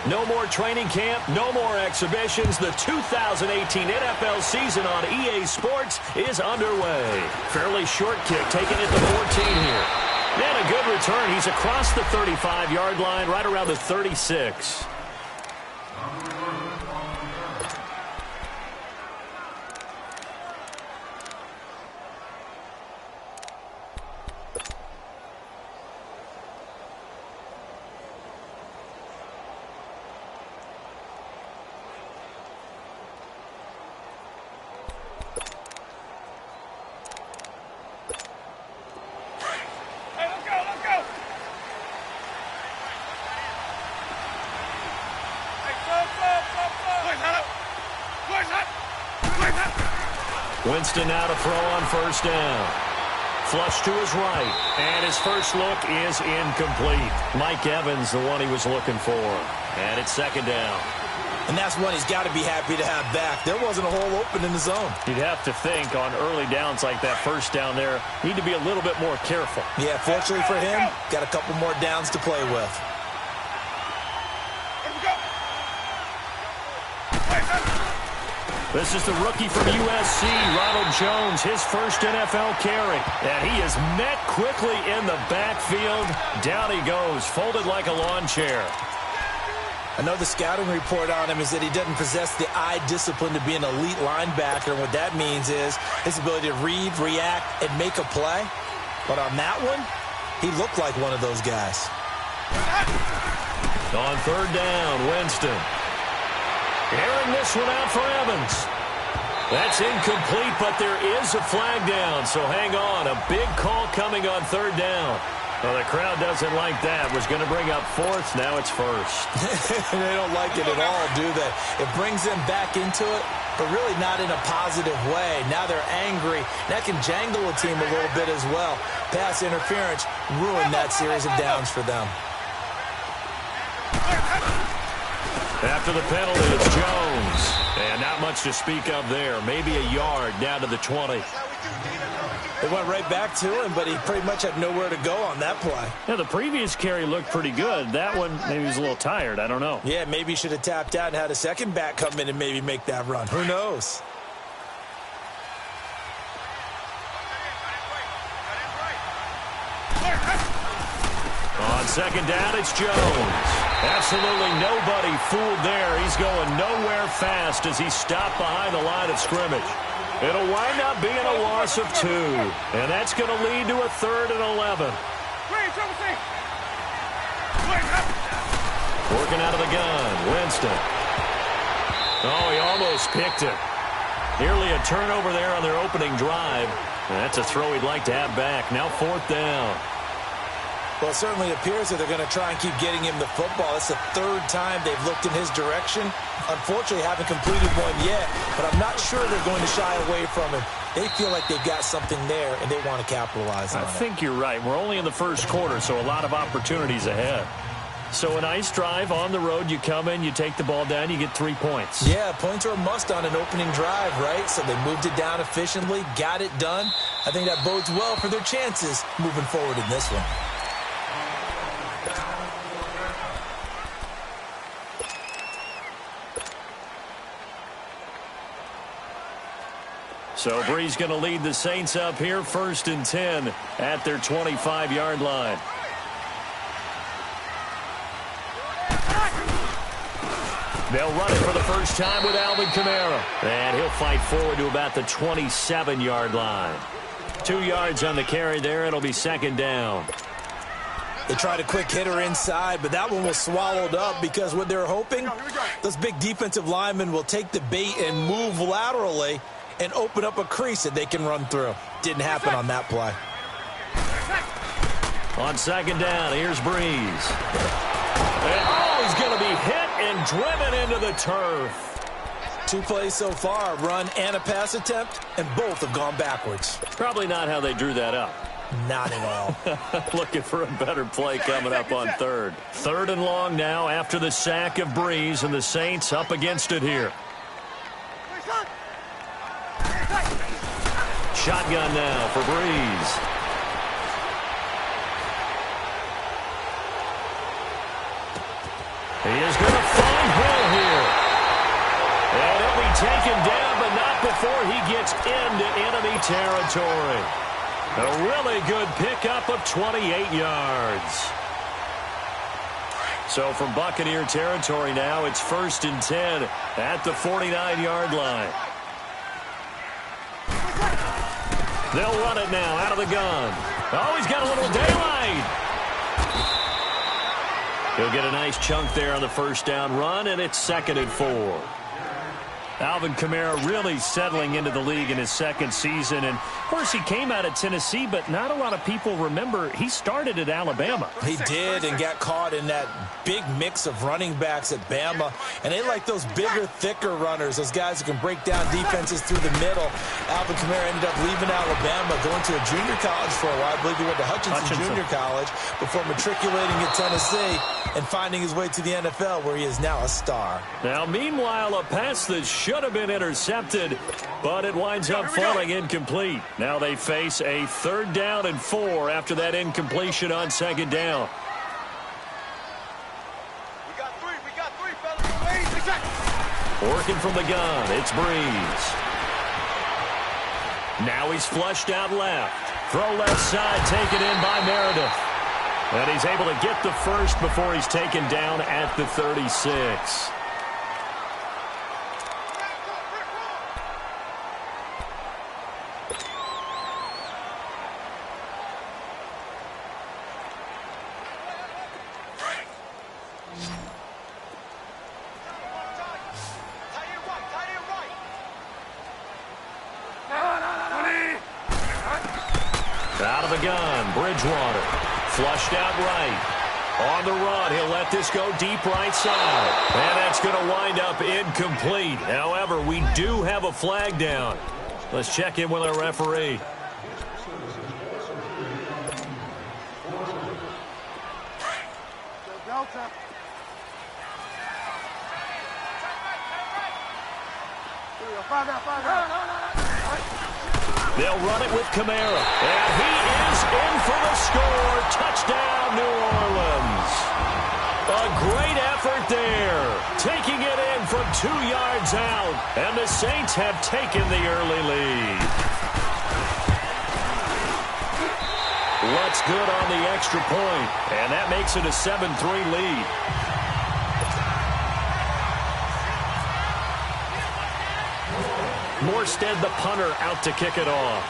No more training camp, no more exhibitions. The 2018 NFL season on EA Sports is underway. Fairly short kick, taking it to 14 here. And a good return. He's across the 35-yard line, right around the 36. Winston now to throw on first down. Flush to his right, and his first look is incomplete. Mike Evans, the one he was looking for. And it's second down. And that's one he's got to be happy to have back. There wasn't a hole open in the zone. You'd have to think on early downs like that first down there, need to be a little bit more careful. Yeah, fortunately for him, got a couple more downs to play with. This is the rookie from USC, Ronald Jones, his first NFL carry. And he is met quickly in the backfield. Down he goes, folded like a lawn chair. I know the scouting report on him is that he doesn't possess the eye discipline to be an elite linebacker. And what that means is his ability to read, react, and make a play. But on that one, he looked like one of those guys. On third down, Winston. Airing this one out for Evans. That's incomplete, but there is a flag down, so hang on. A big call coming on third down. Well, the crowd doesn't like that. Was going to bring up fourth. Now it's first. They don't like it at all, do they? It brings them back into it, but really not in a positive way. Now they're angry. That can jangle a team a little bit as well. Pass interference ruined that series of downs for them. After the penalty, it's Jones. And not much to speak of there. Maybe a yard down to the 20. They went right back to him, but he pretty much had nowhere to go on that play. Yeah, the previous carry looked pretty good. That one, maybe he was a little tired. I don't know. Yeah, maybe he should have tapped out and had a second back come in and maybe make that run. Who knows? On second down, it's Jones. Absolutely nobody fooled there. He's going nowhere fast as he's stopped behind the line of scrimmage. It'll wind up being a loss of 2. And that's going to lead to a 3rd and 11. Working out of the gun, Winston. Oh, he almost picked it. Nearly a turnover there on their opening drive. And that's a throw he'd like to have back. Now 4th down. Well, it certainly appears that they're going to try and keep getting him the football. It's the 3rd time they've looked in his direction. Unfortunately, haven't completed one yet, but I'm not sure they're going to shy away from him. They feel like they've got something there, and they want to capitalize on it. I think you're right. We're only in the first quarter, so a lot of opportunities ahead. So a nice drive on the road. You come in, you take the ball down, you get 3 points. Yeah, points are a must on an opening drive, right? So they moved it down efficiently, got it done. I think that bodes well for their chances moving forward in this one. So Bree's going to lead the Saints up here, 1st and 10 at their 25-yard line. They'll run it for the first time with Alvin Kamara. And he'll fight forward to about the 27-yard line. 2 yards on the carry there. It'll be 2nd down. They tried a quick hitter inside, but that one was swallowed up because what they're hoping, those big defensive linemen will take the bait and move laterally and open up a crease that they can run through. Didn't happen on that play. On 2nd down, here's Breeze. And, he's going to be hit and driven into the turf. 2 plays so far, a run and a pass attempt, and both have gone backwards. Probably not how they drew that up. Not at all. Looking for a better play coming up on 3rd. 3rd and long now after the sack of Breeze, and the Saints up against it here. Shotgun now for Breeze. He is going to find Hill here. And he'll be taken down, but not before he gets into enemy territory. A really good pickup of 28 yards. So from Buccaneer territory now, it's 1st and 10 at the 49-yard line. They'll run it now out of the gun. Oh, he's got a little daylight. He'll get a nice chunk there on the first down run, and it's 2nd and 4. Alvin Kamara really settling into the league in his second season. And, of course, he came out of Tennessee, but not a lot of people remember he started at Alabama. He did and got caught in that big mix of running backs at Bama. And they like those bigger, thicker runners, those guys who can break down defenses through the middle. Alvin Kamara ended up leaving Alabama, going to a junior college for a while. I believe he went to Hutchinson Junior College before matriculating at Tennessee and finding his way to the NFL, where he is now a star. Now, meanwhile, a pass that should have been intercepted, but it winds up falling incomplete. Now they face a 3rd down and 4 after that incompletion on 2nd down. We got three, fellas. Working from the gun, it's Breeze. Now he's flushed out left. Throw left side, taken in by Meredith. And he's able to get the first before he's taken down at the 36. Out of the gun, Bridgewater. Flushed out right. On the run, he'll let this go deep right side. And that's going to wind up incomplete. However, we do have a flag down. Let's check in with our referee. They'll run it with Kamara. And he is in for the score. Touchdown, New Orleans. A great effort there. Taking it in from 2 yards out. And the Saints have taken the early lead. Looks good on the extra point. And that makes it a 7-3 lead. Morstead, the punter, out to kick it off.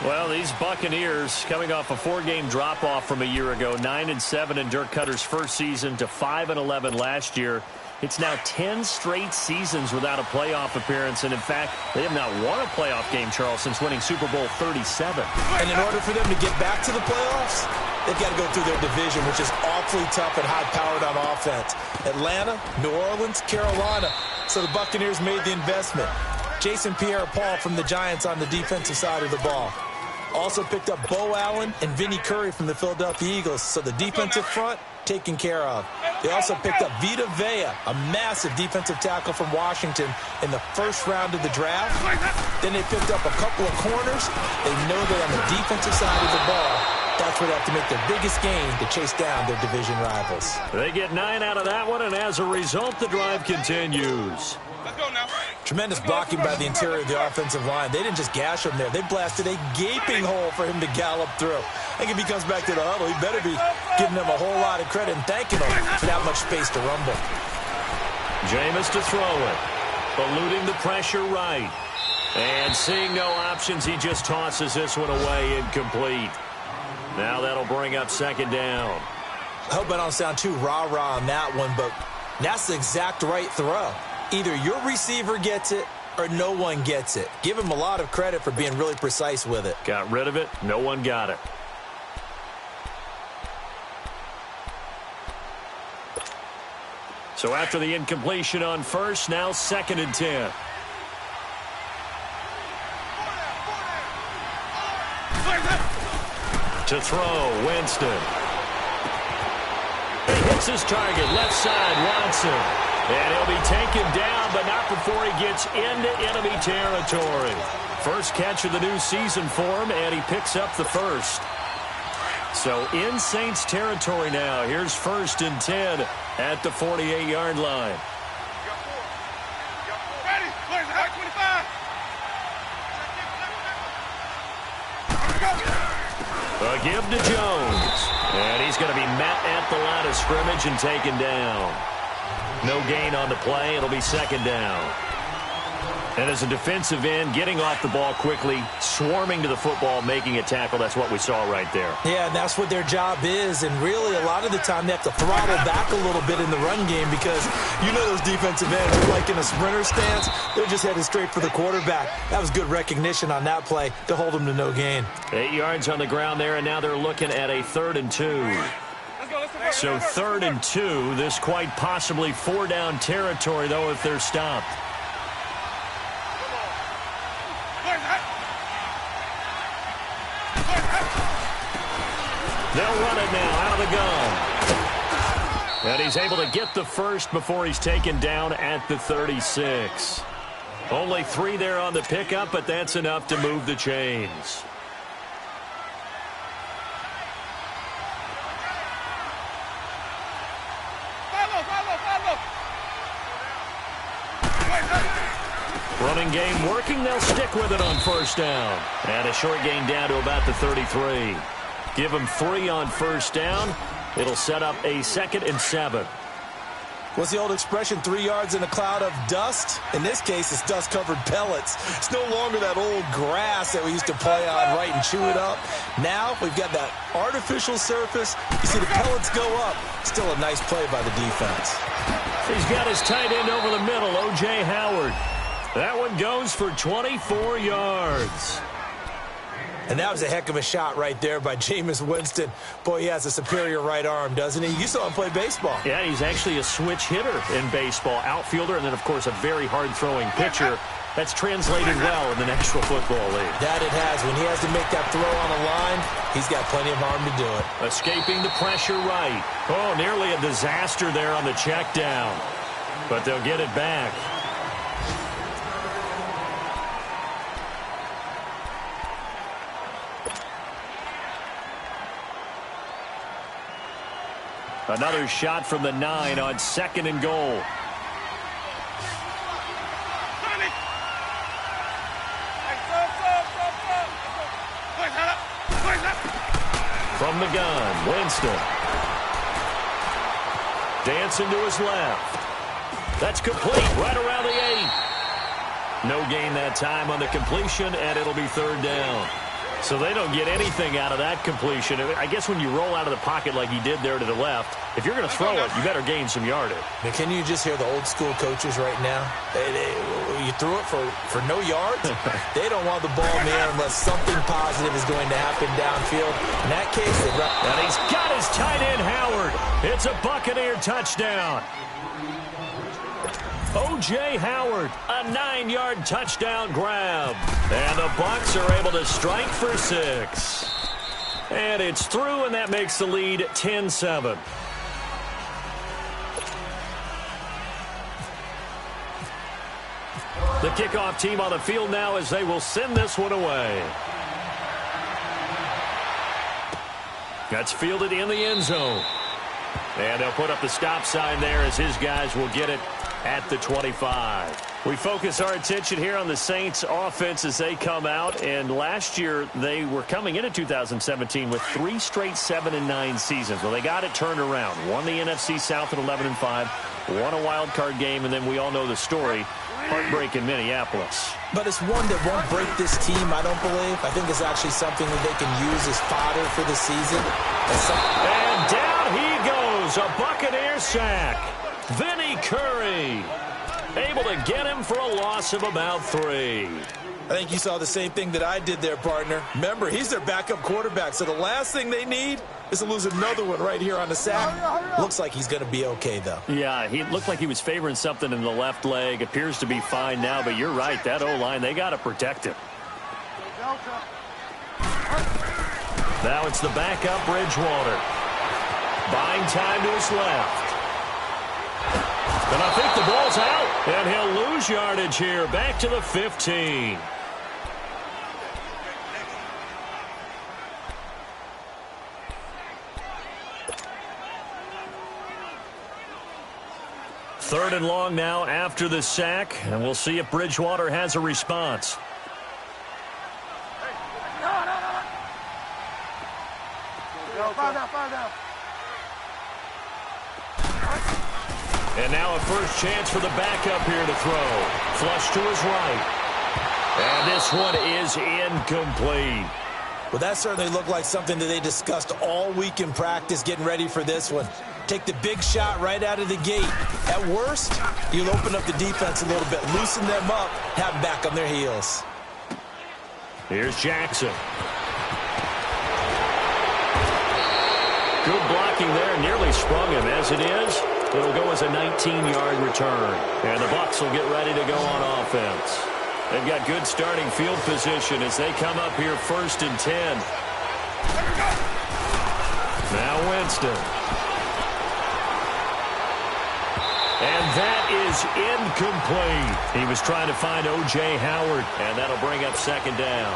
Well, these Buccaneers coming off a 4-game drop-off from a year ago, 9-7 in Dirk Cutter's first season to 5-11 last year. It's now 10 straight seasons without a playoff appearance, and in fact, they have not won a playoff game, Charles, since winning Super Bowl 37. And in order for them to get back to the playoffs, they've got to go through their division, which is awfully tough and high-powered on offense. Atlanta, New Orleans, Carolina. So the Buccaneers made the investment. Jason Pierre-Paul from the Giants on the defensive side of the ball. Also picked up Bo Allen and Vinny Curry from the Philadelphia Eagles. So the defensive front taken care of. They also picked up Vita Vea, a massive defensive tackle from Washington in the first round of the draft. Then they picked up a couple of corners. They know that on the defensive side of the ball, that's where they have to make their biggest game to chase down their division rivals. They get 9 out of that one, and as a result, the drive continues. Let's go now. Tremendous blocking by the interior of the offensive line. They didn't just gash him there. They blasted a gaping hole for him to gallop through. I think if he comes back to the huddle, he better be giving them a whole lot of credit and thanking them for that much space to rumble. Jameis to throw it. Eluding the pressure right. And seeing no options, he just tosses this one away incomplete. Now that'll bring up 2nd down. I hope I don't sound too rah-rah on that one, but that's the exact right throw. Either your receiver gets it or no one gets it. Give him a lot of credit for being really precise with it. Got rid of it. No one got it. So after the incompletion on first, now 2nd and 10. To throw, Winston. He hits his target, left side, Watson. And he'll be taken down, but not before he gets into enemy territory. First catch of the new season for him, and he picks up the first. So in Saints territory now. Here's 1st and 10 at the 48-yard line. Ready? Where's the 25? A give to Jones. And he's going to be met at the line of scrimmage and taken down. No gain on the play. It'll be 2nd down. And as a defensive end, getting off the ball quickly, swarming to the football, making a tackle, that's what we saw right there. Yeah, and that's what their job is. And really, a lot of the time, they have to throttle back a little bit in the run game because you know those defensive ends are like in a sprinter stance. They're just headed straight for the quarterback. That was good recognition on that play to hold them to no gain. 8 yards on the ground there, and now they're looking at a 3rd and 2. So 3rd and 2, this quite possibly 4-down territory, though, if they're stopped. They'll run it now out of the gun. And he's able to get the first before he's taken down at the 36. Only 3 there on the pickup, but that's enough to move the chains. Running game working. They'll stick with it on 1st down. And a short gain down to about the 33. Give them 3 on 1st down. It'll set up a 2nd and 7. What's the old expression, 3 yards in a cloud of dust? In this case, it's dust-covered pellets. It's no longer that old grass that we used to play on, right, and chew it up. Now we've got that artificial surface. You see the pellets go up. Still a nice play by the defense. He's got his tight end over the middle, O.J. Howard. That one goes for 24 yards. And that was a heck of a shot right there by Jameis Winston. Boy, he has a superior right arm, doesn't he? You saw him play baseball. Yeah, he's actually a switch hitter in baseball. Outfielder, and then, of course, a very hard-throwing pitcher. That's translated well in the National Football League. That it has. When he has to make that throw on the line, he's got plenty of arm to do it. Escaping the pressure right. Oh, nearly a disaster there on the check down. But they'll get it back. Another shot from the 9 on 2nd and goal. From the gun, Winston. Dancing to his left. That's complete, right around the 8. No gain that time on the completion, and it'll be 3rd down. So they don't get anything out of that completion. I guess when you roll out of the pocket like he did there to the left, if you're going to throw it, you better gain some yardage. Now, can you just hear the old school coaches right now? You threw it for no yards? They don't want the ball in the air unless something positive is going to happen downfield. In that case, and he's got his tight end, Howard. It's a Buccaneer touchdown. O.J. Howard, a 9-yard touchdown grab. And the Bucs are able to strike for 6. And it's through, and that makes the lead 10-7. The kickoff team on the field now as they will send this one away. That's fielded in the end zone. And they'll put up the stop sign there as his guys will get it at the 25. We focus our attention here on the Saints offense as they come out. And last year, they were coming into 2017 with 3 straight 7-9 seasons. Well, they got it turned around. Won the NFC South at 11-5. Won a wild card game, and then we all know the story. Heartbreak in Minneapolis. But it's one that won't break this team, I don't believe. I think it's actually something that they can use as fodder for the season. And down he goes. A Buccaneer sack. Vinny Curry able to get him for a loss of about 3. I think you saw the same thing that I did there, partner. Remember, he's their backup quarterback, so the last thing they need is to lose another one right here on the sack. Looks like he's going to be okay, though. Yeah, he looked like he was favoring something in the left leg. Appears to be fine now, but you're right. That O-line, they got to protect him. Now it's the backup Bridgewater. Buying time to his left. And I think the ball's out, and he'll lose yardage here back to the 15. Third and long now after the sack, and we'll see if Bridgewater has a response. And now a first chance for the backup here to throw. Flush to his right. And this one is incomplete. Well, that certainly looked like something that they discussed all week in practice getting ready for this one. Take the big shot right out of the gate. At worst, you'll open up the defense a little bit, loosen them up, have them back on their heels. Here's Jackson. Good blocking there, nearly sprung him. As it is, it'll go as a 19-yard return. And the Bucs will get ready to go on offense. They've got good starting field position as they come up here 1st and 10. Now Winston. And that is incomplete. He was trying to find O.J. Howard, and that'll bring up 2nd down.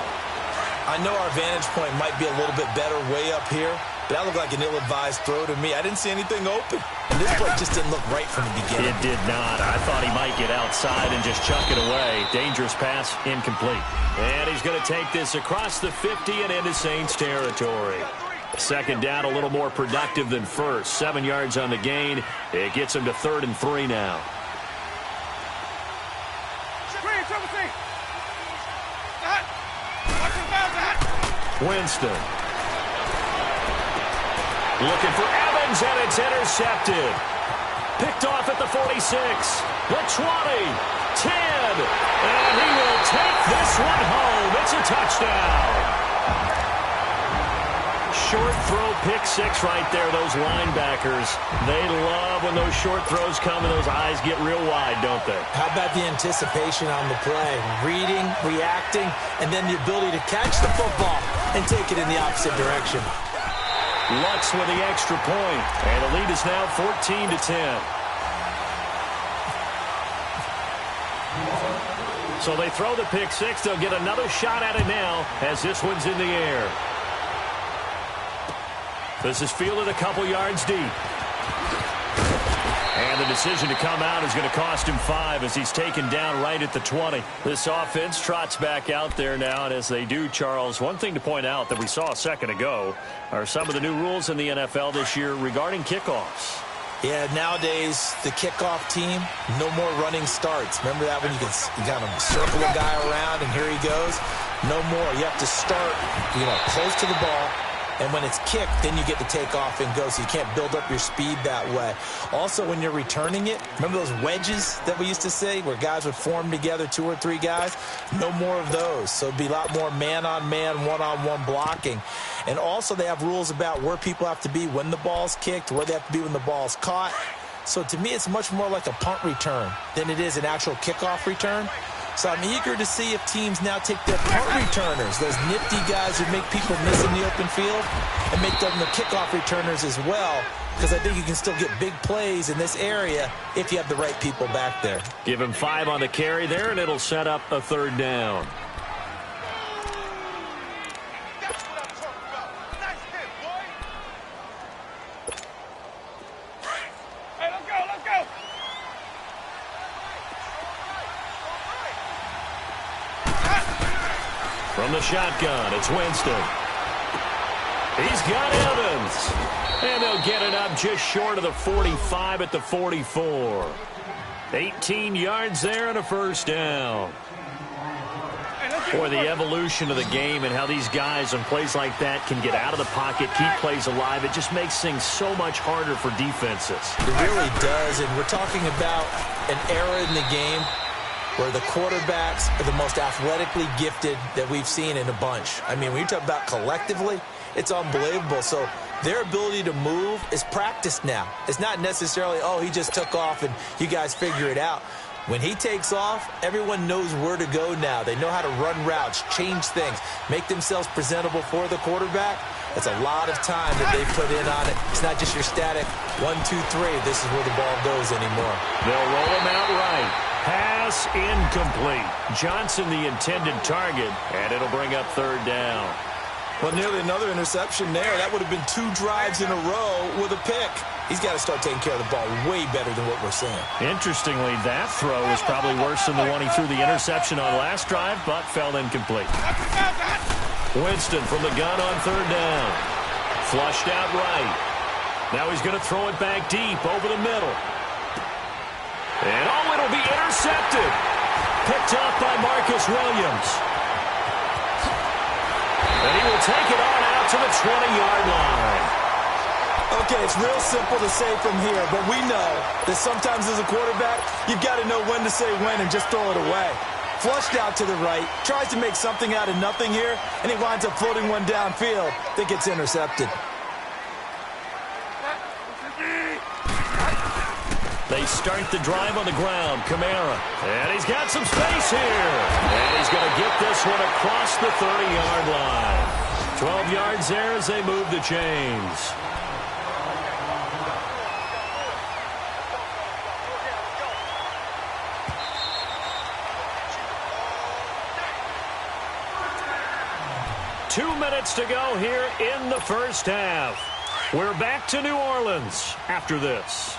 I know our vantage point might be a little bit better way up here, but that looked like an ill-advised throw to me. I didn't see anything open. And this play just didn't look right from the beginning. It did not. I thought he might get outside and just chuck it away. Dangerous pass, incomplete. And he's going to take this across the 50 and into Saints territory. 2nd down, a little more productive than first. 7 yards on the gain. It gets him to 3rd and 3 now. Winston. Looking for Evans, and it's intercepted. Picked off at the 46, the 20, 10, and he will take this one home. It's a touchdown. Short throw, pick 6 right there. Those linebackers, they love when those short throws come and those eyes get real wide, don't they? How about the anticipation on the play? Reading, reacting, and then the ability to catch the football and take it in the opposite direction. Lux with the extra point, and the lead is now 14 to 10. So they throw the pick 6. They'll get another shot at it now as this one's in the air. This is fielded a couple yards deep. And the decision to come out is going to cost him 5 as he's taken down right at the 20. This offense trots back out there now, and as they do, Charles, one thing to point out that we saw a second ago are some of the new rules in the NFL this year regarding kickoffs. Yeah, nowadays, the kickoff team, no more running starts. Remember that when you kind of circle a guy around and here he goes? No more. You have to start, close to the ball. And when it's kicked, then you get to take off and go, so you can't build up your speed that way. Also, when you're returning it, remember those wedges that we used to say where guys would form together, 2 or 3 guys? No more of those. So it'd be a lot more man-on-man, one-on-one blocking. And also, they have rules about where people have to be when the ball's kicked, where they have to be when the ball's caught. So to me, it's much more like a punt return than it is an actual kickoff return. So I'm eager to see if teams now take their punt returners, those nifty guys who make people miss in the open field, and make them the kickoff returners as well, because I think you can still get big plays in this area if you have the right people back there. Give him 5 on the carry there, and it'll set up a 3rd down. From the shotgun, it's Winston. He's got Evans. And they'll get it up just short of the 45 at the 44. 18 yards there and a 1st down. Boy, the evolution of the game and how these guys on plays like that can get out of the pocket, keep plays alive, it just makes things so much harder for defenses. It really does, and we're talking about an era in the game where the quarterbacks are the most athletically gifted that we've seen in a bunch. I mean, when you talk about collectively, it's unbelievable. So their ability to move is practiced now. It's not necessarily, oh, he just took off and you guys figure it out. When he takes off, everyone knows where to go now. They know how to run routes, change things, make themselves presentable for the quarterback. It's a lot of time that they put in on it. It's not just your static 1, 2, 3. This is where the ball goes anymore. They'll roll him out right. Pass incomplete. Johnson the intended target, and it'll bring up 3rd down. Well, nearly another interception there. That would have been 2 drives in a row with a pick. He's got to start taking care of the ball way better than what we're seeing. Interestingly, that throw is probably worse than the one he threw the interception on last drive, but fell incomplete. Winston from the gun on 3rd down. Flushed out right. Now he's going to throw it back deep over the middle. And, it'll be intercepted. Picked off by Marcus Williams. And he will take it on out to the 20-yard line. Okay, it's real simple to say from here, but we know that sometimes as a quarterback, you've got to know when to say when and just throw it away. Flushed out to the right, tries to make something out of nothing here, and he winds up floating one downfield that gets intercepted. They start the drive on the ground. Kamara. And he's got some space here. And he's going to get this one across the 30-yard line. 12 yards there as they move the chains. Two minutes to go here in the first half. We're back to New Orleans after this.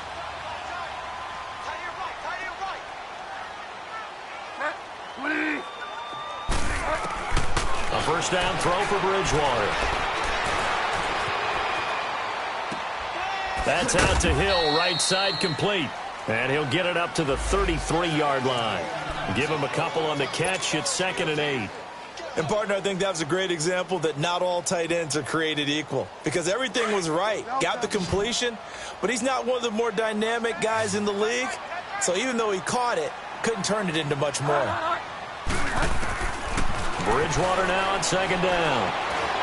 A first down throw for Bridgewater. That's out to Hill, right side complete. And he'll get it up to the 33-yard line. Give him a couple on the catch. It's 2nd and 8. And, partner, I think that was a great example that not all tight ends are created equal. Because everything was right. Got the completion, but he's not one of the more dynamic guys in the league. So even though he caught it, couldn't turn it into much more. Bridgewater now on 2nd down.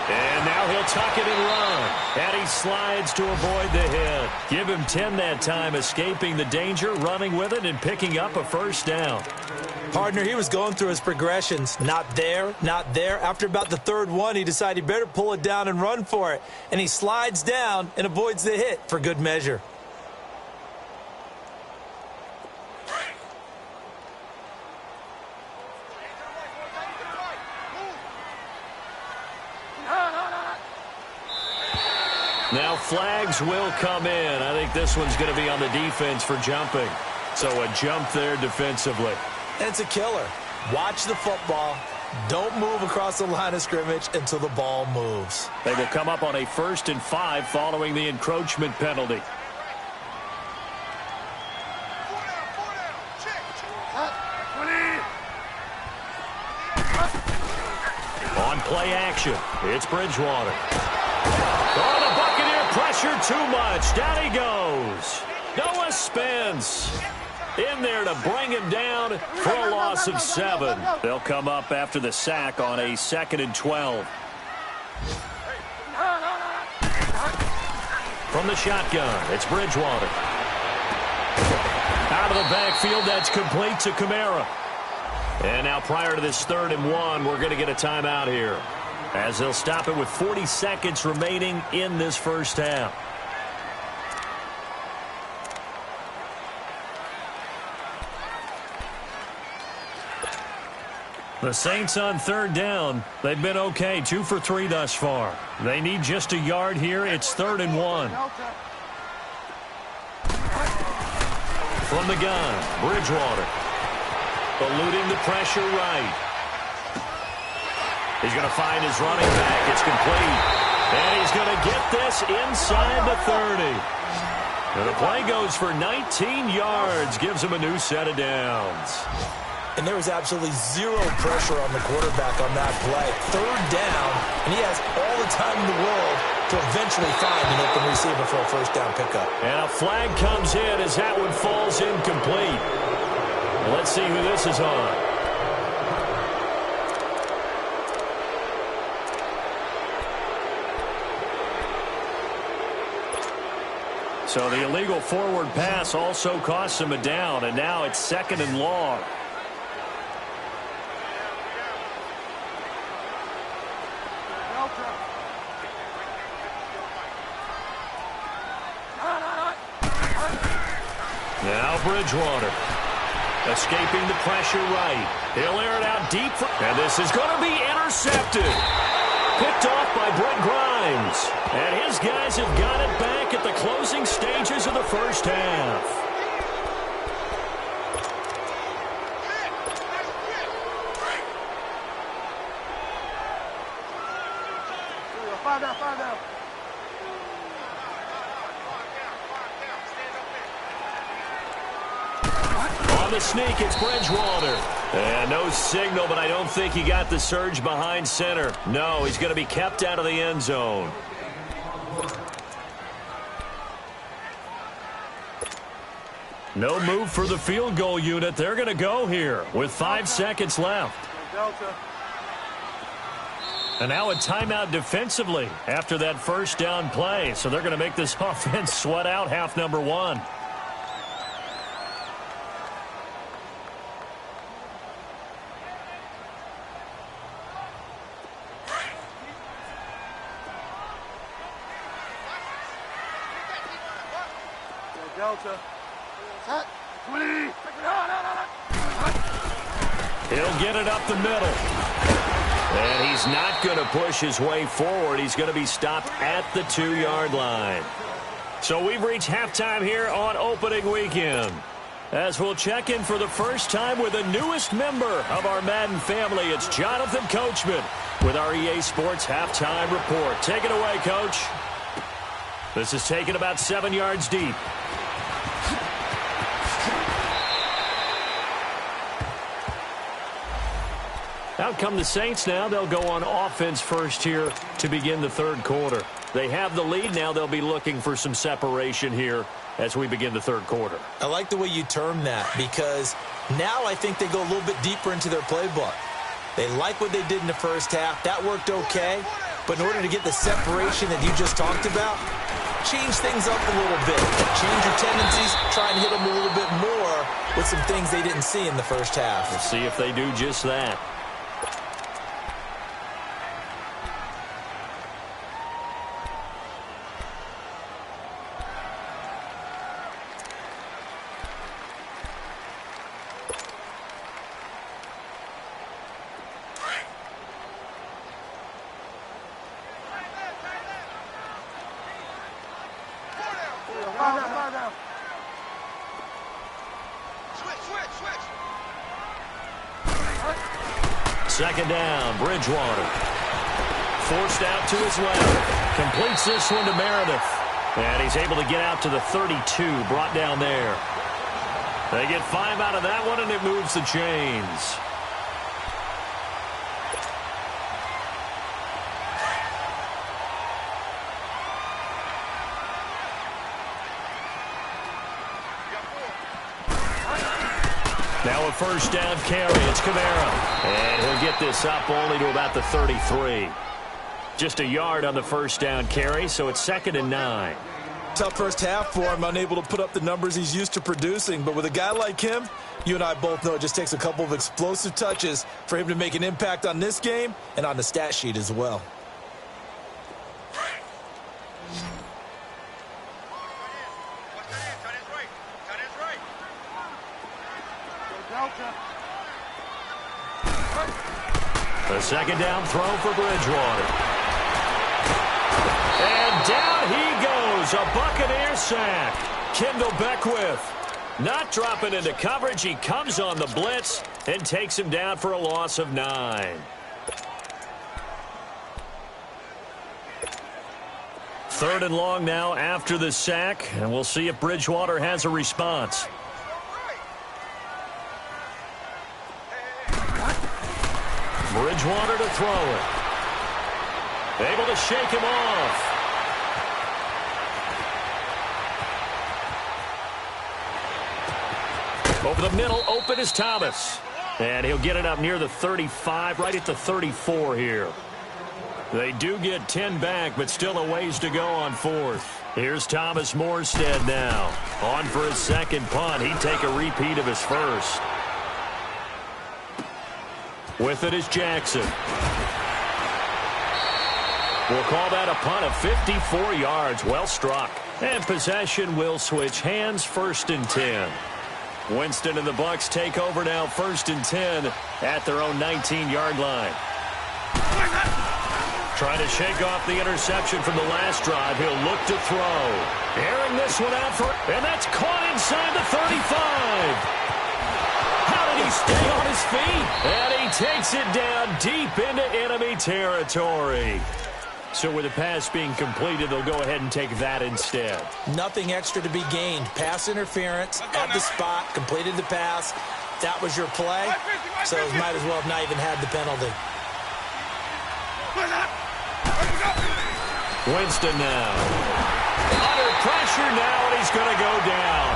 And now he'll tuck it and run. And he slides to avoid the hit. Give him 10 that time, escaping the danger, running with it, and picking up a first down. Partner, he was going through his progressions. Not there, not there. After about the 3rd one, he decided he better pull it down and run for it. And he slides down and avoids the hit for good measure. Now flags will come in. I think this one's going to be on the defense for jumping. So a jump there defensively. And it's a killer. Watch the football. Don't move across the line of scrimmage until the ball moves. They will come up on a 1st and 5 following the encroachment penalty. On play action, it's Bridgewater. Oh, the Buccaneer pressure too much. Down he goes. Noah Spence in there to bring him down for a loss of 7. They'll come up after the sack on a 2nd and 12. From the shotgun, it's Bridgewater. Out of the backfield, that's complete to Kamara. And now prior to this 3rd and 1, we're going to get a timeout here, as they'll stop it with 40 seconds remaining in this first half. The Saints on 3rd down. They've been okay, 2 for 3 thus far. They need just a yard here. It's 3rd and 1. From the gun, Bridgewater. Eluding the pressure right. He's going to find his running back. It's complete. And he's going to get this inside the 30. And the play goes for 19 yards. Gives him a new set of downs. And there was absolutely zero pressure on the quarterback on that play. 3rd down, and he has all the time in the world to eventually find an open receiver for a first down pickup. And a flag comes in as that one falls incomplete. Let's see who this is on. So the illegal forward pass also costs him a down, and now it's 2nd and long. Now Bridgewater. Escaping the pressure right. He'll air it out deep. And this is going to be intercepted. Picked off by Brent Grimes. And his guys have got it back at the closing stages of the first half. Five down. On the sneak, it's Bridgewater. And no signal, but I don't think he got the surge behind center. No, he's going to be kept out of the end zone. No move for the field goal unit. They're going to go here with 5 seconds left. And now a timeout defensively after that first down play. So they're going to make this offense sweat out half number one. Delta. He'll get it up the middle. And he's not going to push his way forward. He's going to be stopped at the 2-yard line. So we've reached halftime here on opening weekend, as we'll check in for the first time with the newest member of our Madden family. It's Jonathan Coachman with our EA Sports Halftime Report. Take it away, Coach. This is taken about 7 yards deep. Out come the Saints now. They'll go on offense first here to begin the third quarter. They have the lead now. They'll be looking for some separation here as we begin the third quarter. I like the way you term that, because now I think they go a little bit deeper into their playbook. They like what they did in the first half. That worked okay. But in order to get the separation that you just talked about, change things up a little bit. Change your tendencies. Try and hit them a little bit more with some things they didn't see in the first half. We'll see if they do just that. Second down, Bridgewater. Forced out to his left. Completes this one to Meredith. And he's able to get out to the 32, brought down there. They get 5 out of that one, and it moves the chains. Now a first down carry. It's Kamara. And he'll get this up only to about the 33. Just a yard on the first down carry, so it's 2nd and 9. Tough first half for him, unable to put up the numbers he's used to producing. But with a guy like him, you and I both know it just takes a couple of explosive touches for him to make an impact on this game and on the stat sheet as well. The second down throw for Bridgewater. And down he goes. A Buccaneer sack. Kendall Beckwith not dropping into coverage. He comes on the blitz and takes him down for a loss of 9. Third and long now after the sack, and we'll see if Bridgewater has a response. Bridgewater to throw it. Able to shake him off. Over the middle, open is Thomas. And he'll get it up near the 35, right at the 34 here. They do get 10 back, but still a ways to go on 4th. Here's Thomas Morstead now. On for his second punt. He'd take a repeat of his first. With it is Jackson. We'll call that a punt of 54 yards. Well struck. And possession will switch hands, 1st and 10. Winston and the Bucs take over now, 1st and 10 at their own 19-yard line. Trying to shake off the interception from the last drive. He'll look to throw. Airing this one out for, and that's caught inside the 35. How did he stay on his feet? And he takes it down deep into enemy territory. So with the pass being completed, they'll go ahead and take that instead. Nothing extra to be gained. Pass interference at the spot, completed the pass. That was your play, so might as well have not even had the penalty. Winston now. Under pressure now, and he's going to go down.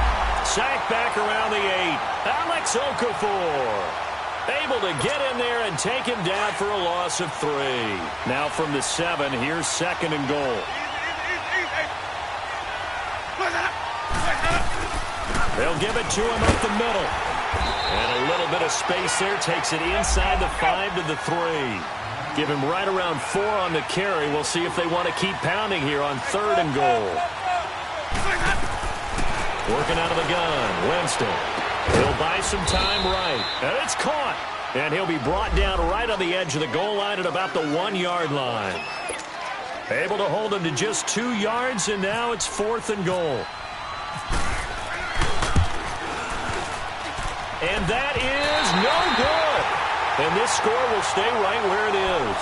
Sacked back around the 8. Alex Okafor able to get in there and take him down for a loss of 3. Now from the 7, here's 2nd and goal. They'll give it to him up the middle. And a little bit of space there takes it inside the 5 to the 3. Give him right around 4 on the carry. We'll see if they want to keep pounding here on 3rd and goal. Working out of the gun, Winston. He'll buy some time right. And it's caught. And he'll be brought down right on the edge of the goal line at about the 1-yard line. Able to hold him to just 2 yards, and now it's 4th and goal. And that is no good. And this score will stay right where it is.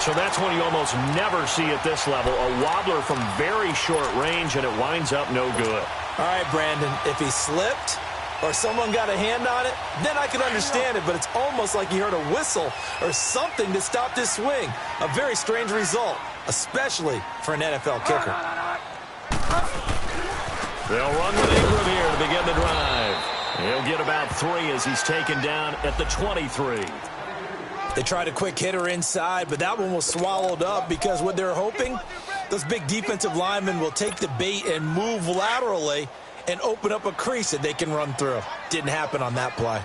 So that's one you almost never see at this level. A wobbler from very short range, and it winds up no good. All right, Brandon, if he slipped or someone got a hand on it, then I could understand it, but it's almost like he heard a whistle or something to stop this swing. A very strange result, especially for an NFL kicker. They'll run with Ingram here to begin the drive. He'll get about 3 as he's taken down at the 23. They tried a quick hitter inside, but that one was swallowed up because what they're hoping, those big defensive linemen will take the bait and move laterally and open up a crease that they can run through. Didn't happen on that play.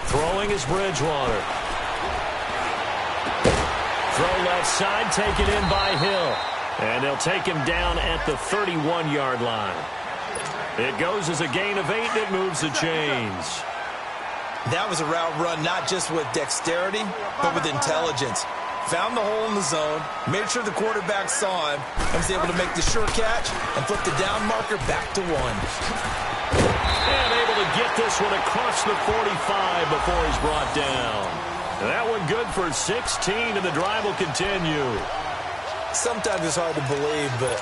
Throwing is Bridgewater. Throw left side, taken in by Hill. And they'll take him down at the 31-yard line. It goes as a gain of 8, and it moves the chains. That was a route run not just with dexterity, but with intelligence. Found the hole in the zone, made sure the quarterback saw him, and was able to make the sure catch and flip the down marker back to 1. And able to get this one across the 45 before he's brought down. That one good for 16, and the drive will continue. Sometimes it's hard to believe, but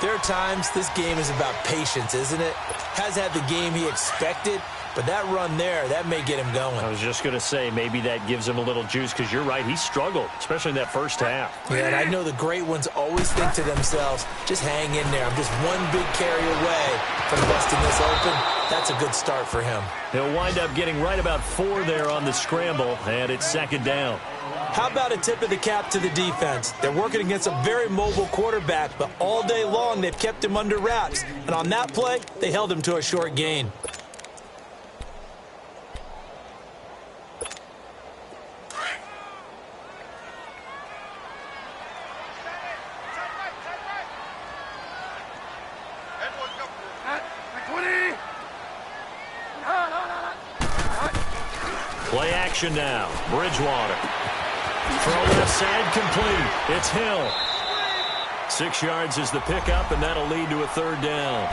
there are times this game is about patience, isn't it? Has had the game he expected, but that run there, that may get him going. I was just going to say, maybe that gives him a little juice, because you're right, he struggled, especially in that first half. Yeah, and I know the great ones always think to themselves, just hang in there. I'm just one big carry away from busting this open. That's a good start for him. He'll wind up getting right about 4 there on the scramble, and it's 2nd down. How about a tip of the cap to the defense? They're working against a very mobile quarterback, but all day long they've kept him under wraps. And on that play, they held him to a short gain. Play action now. Bridgewater. Throw left side complete. It's Hill. 6 yards is the pickup, and that'll lead to a 3rd down.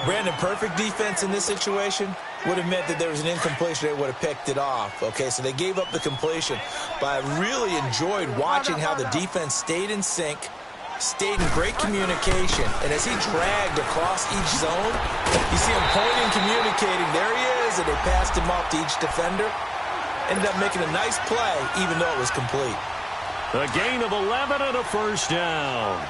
Brandon, perfect defense in this situation would have meant that there was an incompletion. They would have picked it off. Okay, so they gave up the completion. But I really enjoyed watching how the defense stayed in sync, stayed in great communication. And as he dragged across each zone, you see him pointing, communicating. There he is, and they passed him off to each defender. Ended up making a nice play, even though it was complete. A gain of 11 and a 1st down.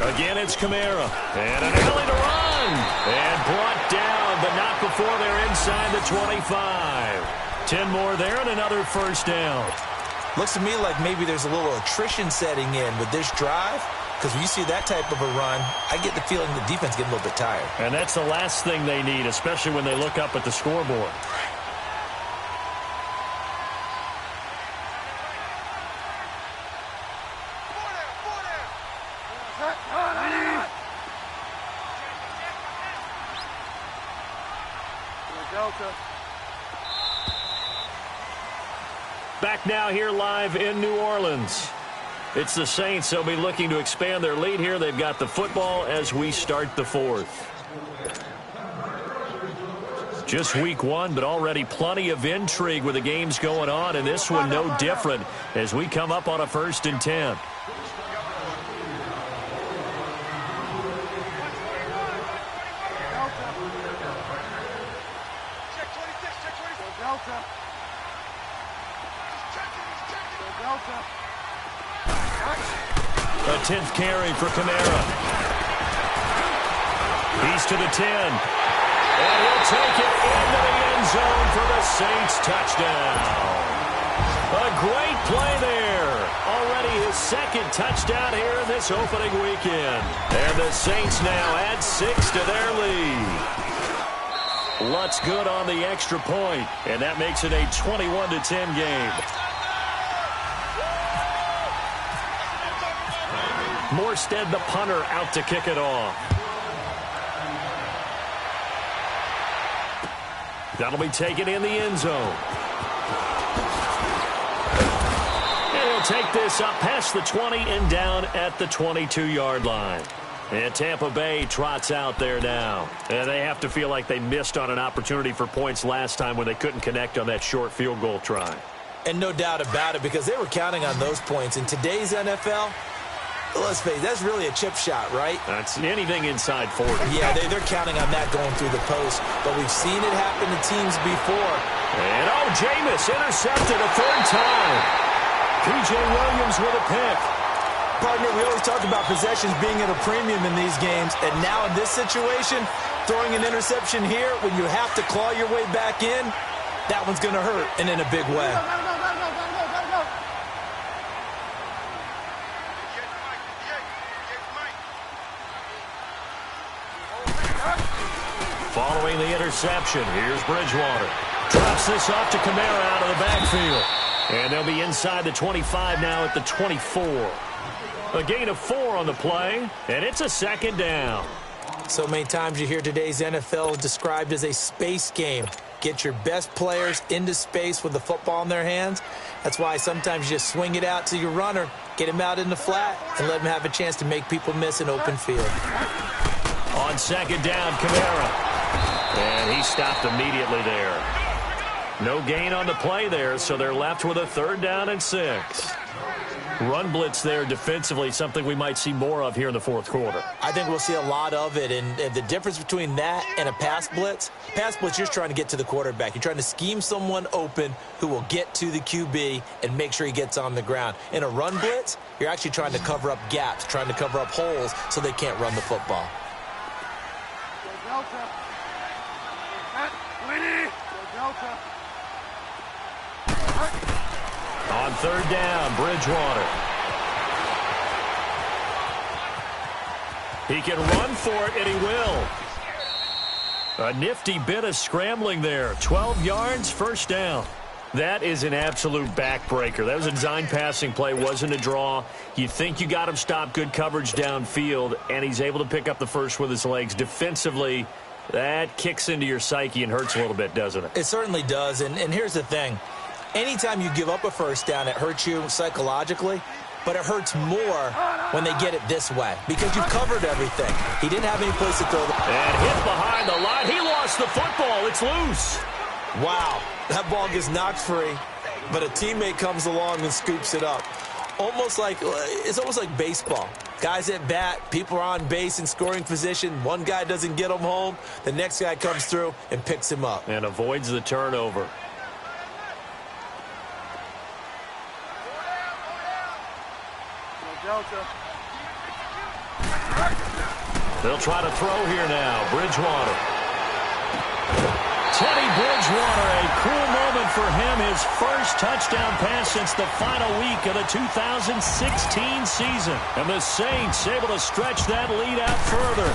Again, it's Kamara. And an alley to run. And brought down, but not before they're inside the 25. 10 more there and another 1st down. Looks to me like maybe there's a little attrition setting in with this drive. Because when you see that type of a run, I get the feeling the defense getting a little bit tired. And that's the last thing they need, especially when they look up at the scoreboard. Delta. Back now here live in New Orleans. It's the Saints. They'll be looking to expand their lead here. They've got the football as we start the fourth. Just week one, but already plenty of intrigue with the games going on, and this one no different as we come up on a 1st and 10. A 10th carry for Kamara. He's to the 10. And he'll take it into the end zone for the Saints touchdown. A great play there. Already his 2nd touchdown here in this opening weekend. And the Saints now add 6 to their lead. Lutz good on the extra point, and that makes it a 21-10 game. Morstead, the punter, out to kick it off. That'll be taken in the end zone. And he'll take this up past the 20 and down at the 22-yard line. And Tampa Bay trots out there now. And they have to feel like they missed on an opportunity for points last time when they couldn't connect on that short field goal try. And no doubt about it, because they were counting on those points. In today's NFL, let's face it, that's really a chip shot, right? That's anything inside 40. Yeah, they're counting on that going through the post. But we've seen it happen to teams before. And Jameis intercepted a 3rd time. P.J. Williams with a pick. Partner, we always talk about possessions being at a premium in these games. And now in this situation, throwing an interception here when you have to claw your way back in, that one's going to hurt, and in a big way. Following the interception, here's Bridgewater. Drops this off to Kamara out of the backfield. And they'll be inside the 25 now at the 24. A gain of 4 on the play, and it's a 2nd down. So many times you hear today's NFL described as a space game. Get your best players into space with the football in their hands. That's why sometimes you just swing it out to your runner, get him out in the flat, and let him have a chance to make people miss an open field. On 2nd down, Kamara. And he stopped immediately there. No gain on the play there, so they're left with a 3rd down and 6. Run blitz there defensively, something we might see more of here in the 4th quarter. I think we'll see a lot of it, and the difference between that and a pass blitz, you're just trying to get to the quarterback. You're trying to scheme someone open who will get to the QB and make sure he gets on the ground. In a run blitz, you're actually trying to cover up gaps, trying to cover up holes so they can't run the football. Delta. Winnie. Delta. On 3rd down, Bridgewater. He can run for it, and he will. A nifty bit of scrambling there. 12 yards, 1st down. That is an absolute backbreaker. That was a design passing play, wasn't a draw. You think you got him stopped, good coverage downfield, and he's able to pick up the first with his legs. Defensively, that kicks into your psyche and hurts a little bit, doesn't it? It certainly does, and here's the thing. Anytime you give up a 1st down, it hurts you psychologically, but it hurts more when they get it this way because you've covered everything. He didn't have any place to throw the ball. And hit behind the line. He lost the football. It's loose. Wow, that ball gets knocked free, but a teammate comes along and scoops it up. It's almost like baseball. Guys at bat, people are on base in scoring position. One guy doesn't get him home. The next guy comes through and picks him up. And avoids the turnover. Delta. They'll try to throw here now. Bridgewater. Teddy Bridgewater, a cool moment for him. His first touchdown pass since the final week of the 2016 season. And the Saints able to stretch that lead out further.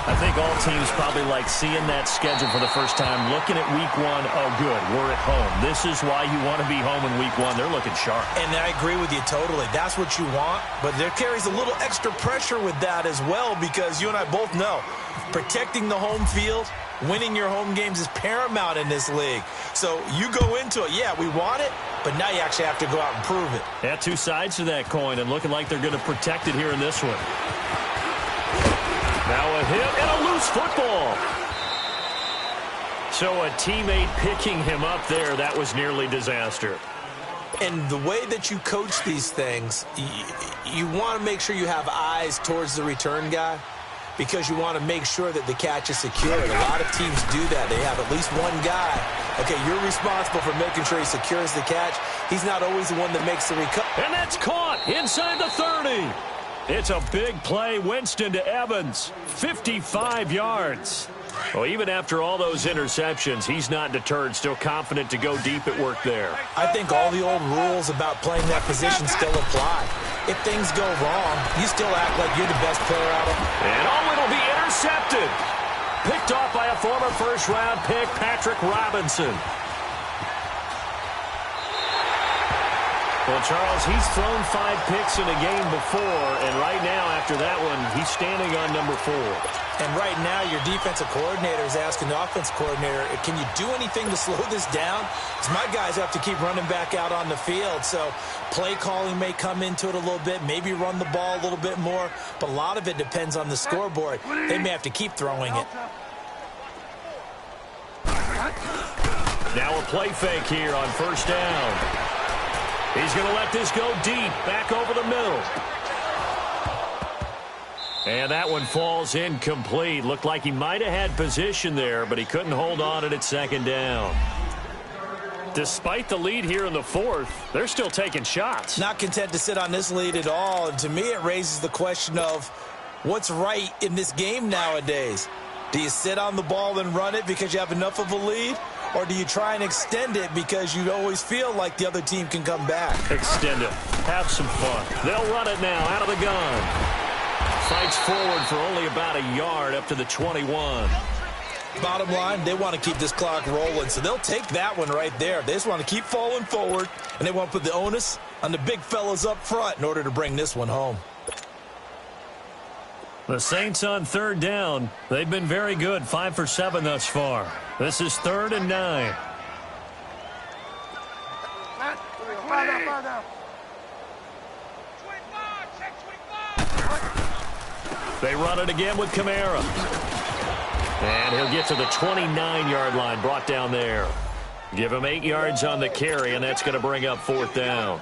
I think all teams probably like seeing that schedule for the first time, looking at week 1. Oh, good, we're at home. This is why you want to be home in week 1. They're looking sharp. And I agree with you totally. That's what you want. But there carries a little extra pressure with that as well because you and I both know protecting the home field Winning your home games is paramount in this league. So you go into it, yeah, we want it, but now you actually have to go out and prove it. Yeah, two sides to that coin, and looking like they're going to protect it here in this one. Now a hit and a loose football. So a teammate picking him up there, that was nearly disaster. And the way that you coach these things, you want to make sure you have eyes towards the return guy because you want to make sure that the catch is secured. A lot of teams do that. They have at least one guy. Okay, you're responsible for making sure he secures the catch. He's not always the one that makes the recovery. And that's caught inside the 30. It's a big play. Winston to Evans, 55 yards. Well, even after all those interceptions, he's not deterred, still confident to go deep at work there. I think all the old rules about playing that position still apply. If things go wrong, you still act like you're the best player out of. And it'll be intercepted. Picked off by a former first-round pick, Patrick Robinson. Well, Charles, he's thrown 5 picks in a game before, and right now, after that one, he's standing on number 4. And right now, your defensive coordinator is asking the offensive coordinator, can you do anything to slow this down? Because my guys have to keep running back out on the field. So play calling may come into it a little bit, maybe run the ball a little bit more. But a lot of it depends on the scoreboard. They may have to keep throwing it. Now a play fake here on first down. He's going to let this go deep, back over the middle. And that one falls incomplete. Looked like he might have had position there, but he couldn't hold on at second down. Despite the lead here in the fourth, they're still taking shots. Not content to sit on this lead at all. And to me, it raises the question of what's right in this game nowadays. Do you sit on the ball and run it because you have enough of a lead? Or do you try and extend it because you always feel like the other team can come back? Extend it. Have some fun. They'll run it now out of the gun. Fights forward for only about a yard up to the 21. Bottom line, they want to keep this clock rolling, so they'll take that one right there. They just want to keep falling forward, and they want to put the onus on the big fellas up front in order to bring this one home. The Saints on third down. They've been very good, 5 for 7 thus far. This is 3rd and 9. Find out. They run it again with Kamara. And he'll get to the 29-yard line, brought down there. Give him 8 yards on the carry, and that's going to bring up 4th down.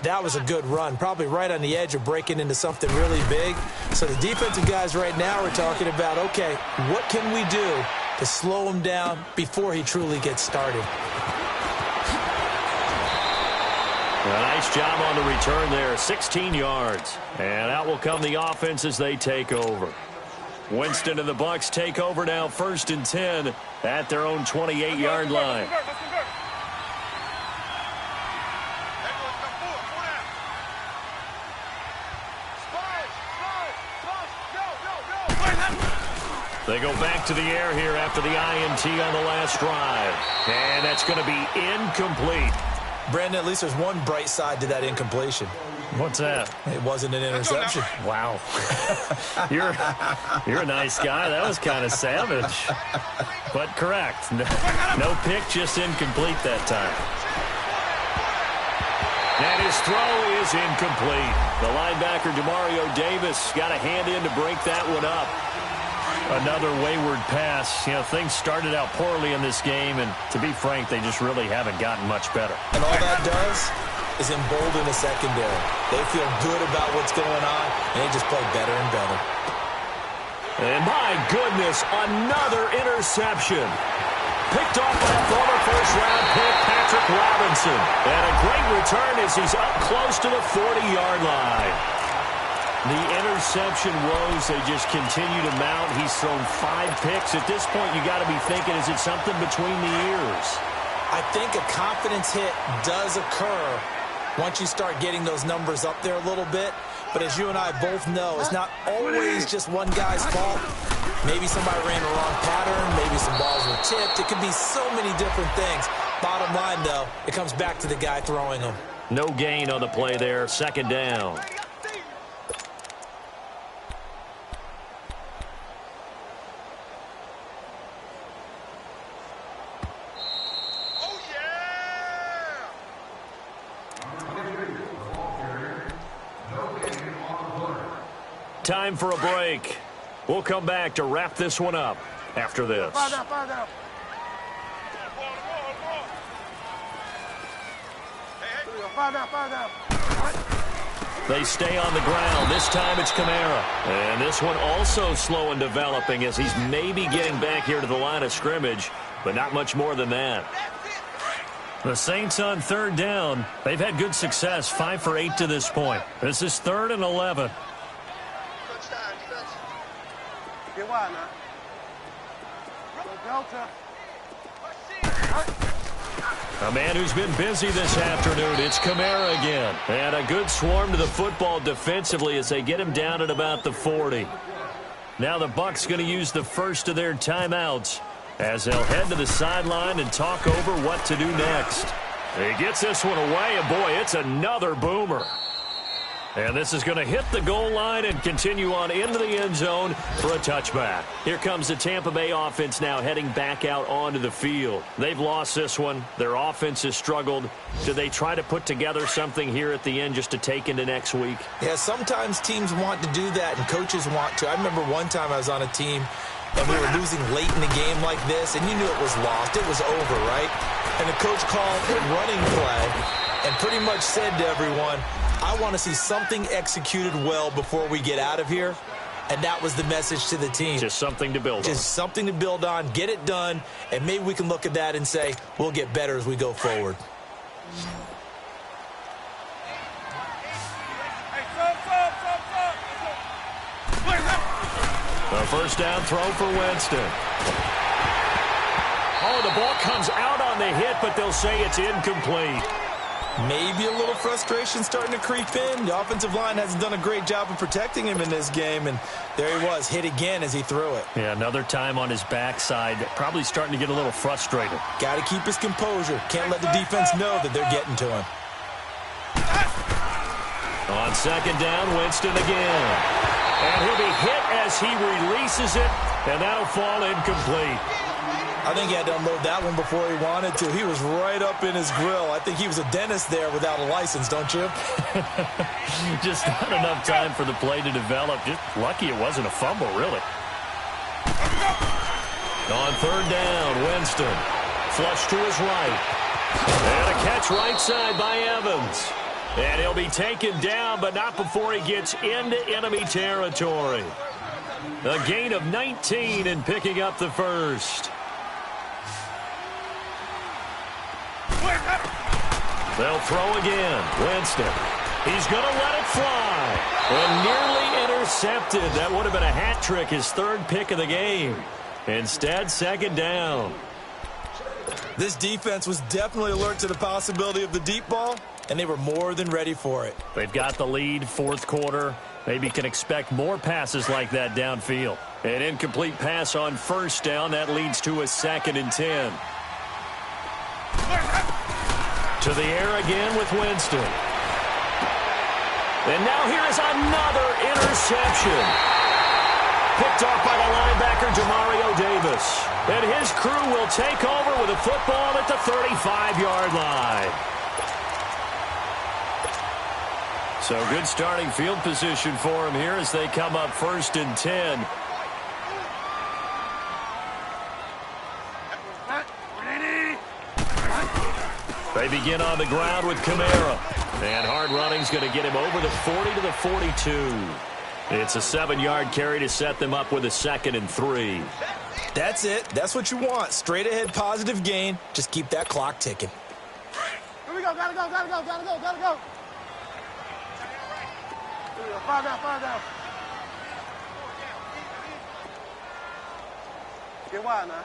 That was a good run, probably right on the edge of breaking into something really big. So the defensive guys right now are talking about, okay, what can we do to slow him down before he truly gets started? A nice job on the return there, 16 yards. And out will come the offense as they take over. Winston and the Bucs take over now, 1st and 10 at their own 28-yard line. They go back to the air here after the INT on the last drive. And that's going to be incomplete. Brandon, at least there's one bright side to that incompletion. What's that? It wasn't an interception. Wow. You're a nice guy. That was kind of savage. But correct. No pick, just incomplete that time. And his throw is incomplete. The linebacker, Demario Davis, got a hand in to break that one up. Another wayward pass. You know, things started out poorly in this game, and to be frank, they just really haven't gotten much better. And all that does is embolden the secondary. They feel good about what's going on, and they just play better and better. And my goodness, another interception. Picked off by a former first-round pick, Patrick Robinson. And a great return as he's up close to the 40-yard line. The interception woes, they just continue to mount. He's thrown 5 picks. At this point, you got to be thinking, is it something between the ears? I think a confidence hit does occur once you start getting those numbers up there a little bit. But as you and I both know, it's not always just one guy's fault. Maybe somebody ran the wrong pattern. Maybe some balls were tipped. It could be so many different things. Bottom line, though, it comes back to the guy throwing them. No gain on the play there. 2nd down. time for a break. We'll come back to wrap this one up after this. Fire down, fire down. Fire down, fire down. They stay on the ground. This time it's Kamara. And this one also slow and developing as he's maybe getting back here to the line of scrimmage, but not much more than that. The Saints on third down. They've had good success, 5 for 8 to this point. This is 3rd and 11. Get wide now. Go Delta. A man who's been busy this afternoon, it's Kamara again. And a good swarm to the football defensively as they get him down at about the 40. Now the Bucs going to use the first of their timeouts as they'll head to the sideline and talk over what to do next. He gets this one away, and boy, it's another boomer. And this is going to hit the goal line and continue on into the end zone for a touchback. Here comes the Tampa Bay offense now heading back out onto the field. They've lost this one. Their offense has struggled. Do they try to put together something here at the end just to take into next week? Yeah, sometimes teams want to do that and coaches want to. I remember one time I was on a team and we were losing late in the game like this, and you knew it was lost. It was over, right? And the coach called a running play and pretty much said to everyone, I want to see something executed well before we get out of here. And that was the message to the team. Just something to build on. Just something to build on, get it done, and maybe we can look at that and say, we'll get better as we go forward. A first down throw for Winston. Oh, the ball comes out on the hit, but they'll say it's incomplete. Maybe a little frustration starting to creep in. The offensive line hasn't done a great job of protecting him in this game, and there he was, hit again as he threw it. Yeah, another time on his backside, probably starting to get a little frustrated. Got to keep his composure. Can't let the defense know that they're getting to him. On second down, Winston again. And he'll be hit as he releases it, and that'll fall incomplete. I think he had to unload that one before he wanted to. He was right up in his grill. I think he was a dentist there without a license, don't you? Just not enough time for the play to develop. Just lucky it wasn't a fumble, really. On third down, Winston. Flush to his right. And a catch right side by Evans. And he'll be taken down, but not before he gets into enemy territory. A gain of 19 and picking up the first. They'll throw again. Winston. He's going to let it fly. And nearly intercepted. That would have been a hat trick, his third pick of the game. Instead, second down. This defense was definitely alert to the possibility of the deep ball, and they were more than ready for it. They've got the lead, fourth quarter. Maybe can expect more passes like that downfield. An incomplete pass on first down. That leads to a 2nd and 10. To the air again with Winston. And now here is another interception. Picked off by the linebacker, Jamario Davis. And his crew will take over with a football at the 35-yard line. So good starting field position for him here as they come up 1st and 10. They begin on the ground with Kamara. And hard running's going to get him over the 40 to the 42. It's a 7-yard carry to set them up with a 2nd and 3. That's it. That's what you want. Straight ahead, positive gain. Just keep that clock ticking. Here we go. Gotta go, gotta go, gotta go, gotta go. Fire down, fire down. Get wide now.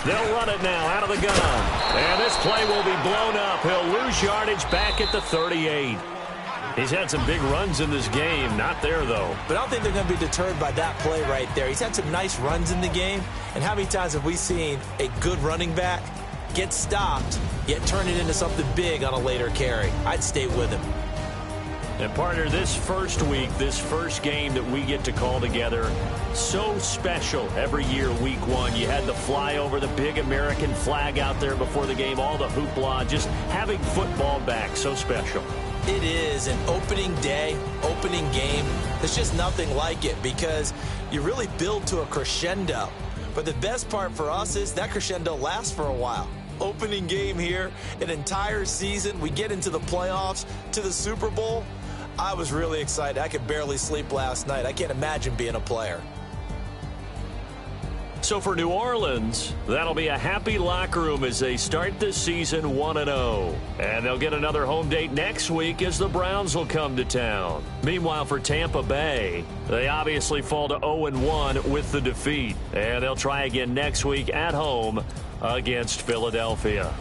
They'll run it now out of the gun. And this play will be blown up. He'll lose yardage back at the 38. He's had some big runs in this game. Not there, though. But I don't think they're going to be deterred by that play right there. He's had some nice runs in the game. And how many times have we seen a good running back get stopped, yet turn it into something big on a later carry? I'd stay with him. And, partner, this first week, this first game that we get to call together, so special every year, week one. You had the flyover, the big American flag out there before the game, all the hoopla, just having football back, so special. It is an opening day, opening game. There's just nothing like it because you really build to a crescendo. But the best part for us is that crescendo lasts for a while. Opening game here, an entire season. We get into the playoffs, to the Super Bowl. I was really excited. I could barely sleep last night. I can't imagine being a player. So for New Orleans, that'll be a happy locker room as they start this season 1-0. And they'll get another home date next week as the Browns will come to town. Meanwhile, for Tampa Bay, they obviously fall to 0-1 with the defeat. And they'll try again next week at home against Philadelphia.